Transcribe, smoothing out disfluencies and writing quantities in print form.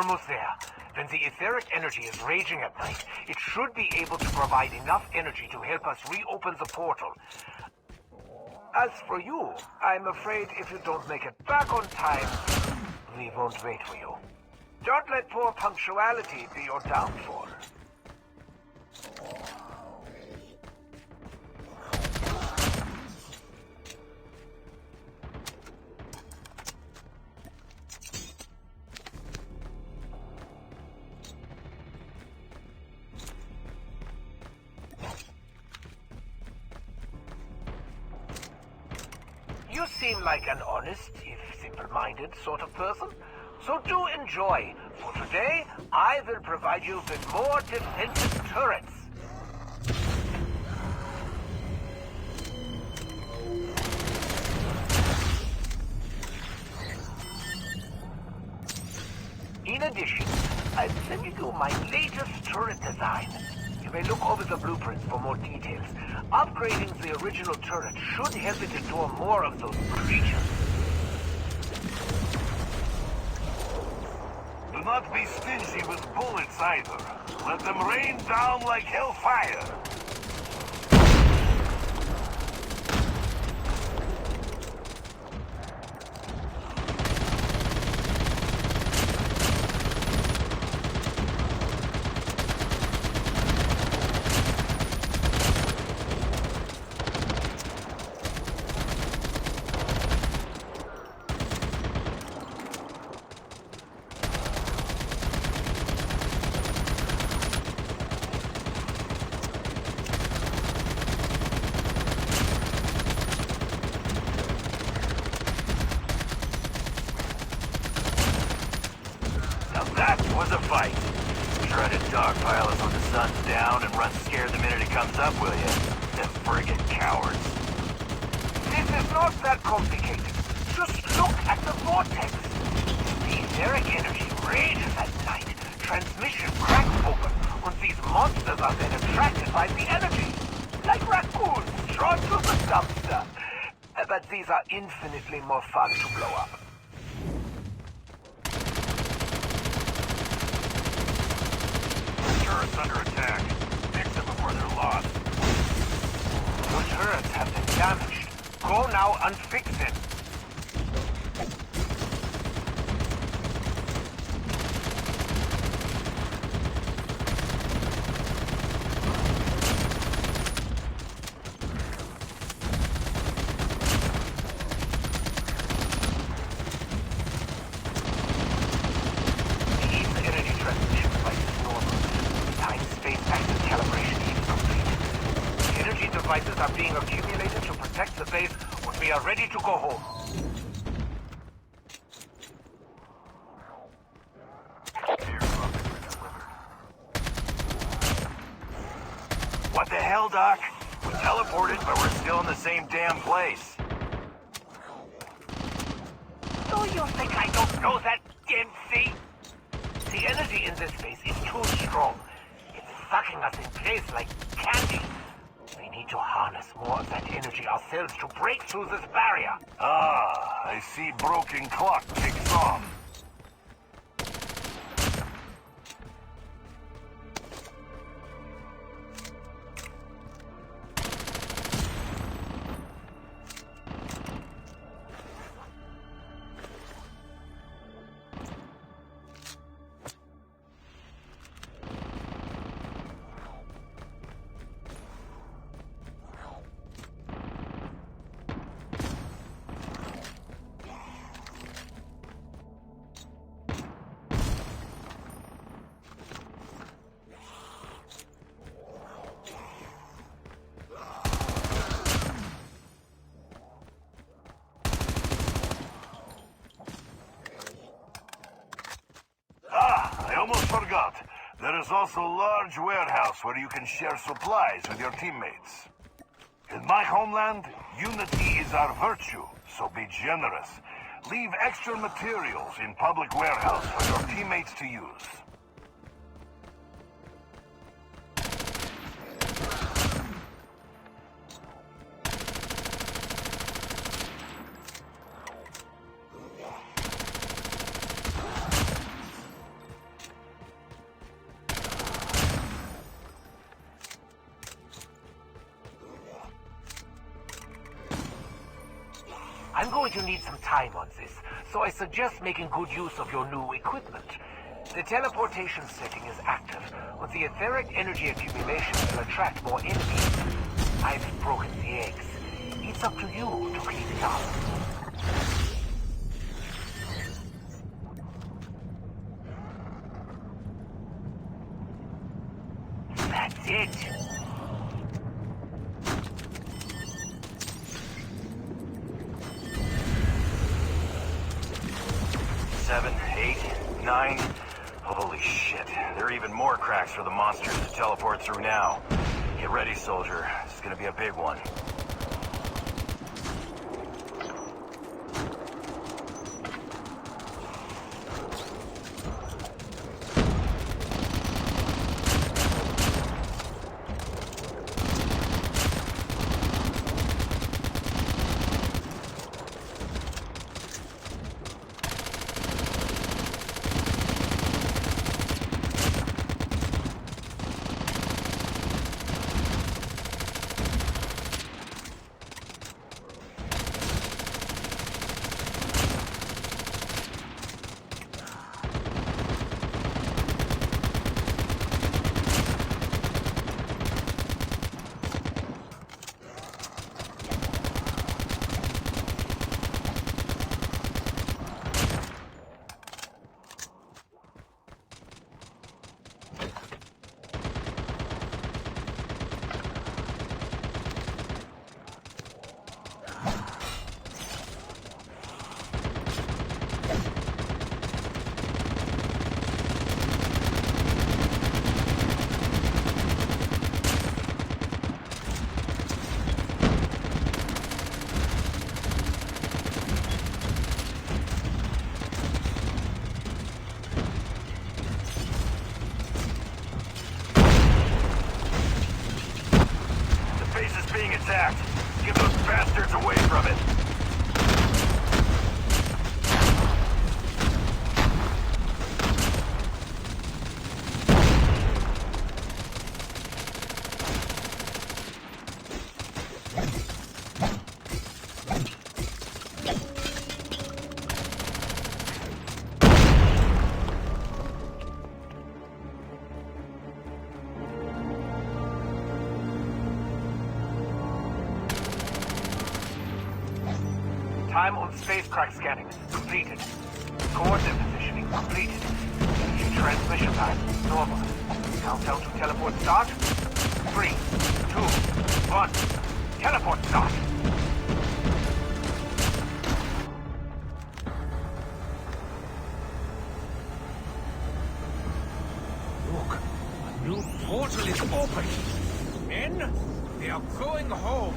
almost there. When the etheric energy is raging at night, it should be able to provide enough energy to help us reopen the portal. As for you, I'm afraid if you don't make it back on time, we won't wait for you. Don't let poor punctuality be your downfall. You seem like an honest, if simple-minded sort of person. So do enjoy. For today, I will provide you with more defensive turrets. In addition, I'm sending you my latest turret design. You may look over the blueprints for more details. Upgrading the original turret should help it endure more of those creatures. Do not be stingy with bullets either. Let them rain down like hellfire. Was a fight. Try to dogpile us when the sun's down and run scared the minute it comes up, will you? Them friggin' cowards. This is not that complicated. Just look at the vortex. The etheric energy rages at night. Transmission cracks open, and these monsters are then attracted by the energy. Like raccoons drawn to the dumpster. But these are infinitely more fun to blow up. Turrets under attack. Fix them before they're lost. Your turrets have been damaged. Go now and fix them. Devices are being accumulated to protect the base when we are ready to go home. What the hell, Doc? We teleported, but we're still in the same damn place. Do you think I don't know that, Dempsey? The energy in this space is too strong. It's sucking us in place like candy. We need to harness more of that energy ourselves to break through this barrier. Ah, I see broken clock ticks off. Almost forgot. There is also a large warehouse where you can share supplies with your teammates. In my homeland, unity is our virtue, so be generous. Leave extra materials in public warehouse for your teammates to use. I'm going to need some time on this, so I suggest making good use of your new equipment. The teleportation setting is active, but the etheric energy accumulation will attract more enemies. I've broken the eggs. It's up to you to clean it up. That's it. Seven, 8, 9. Holy shit. There are even more cracks for the monsters to teleport through now. Get ready, soldier. This is gonna be a big one. Being attacked. Get those bastards away from it. Time on spacecraft scanning completed. Coordinate positioning completed. Transmission time normal. Countdown to teleport start. 3, 2, 1. Teleport start. Look, a new portal is open. Men, they are going home.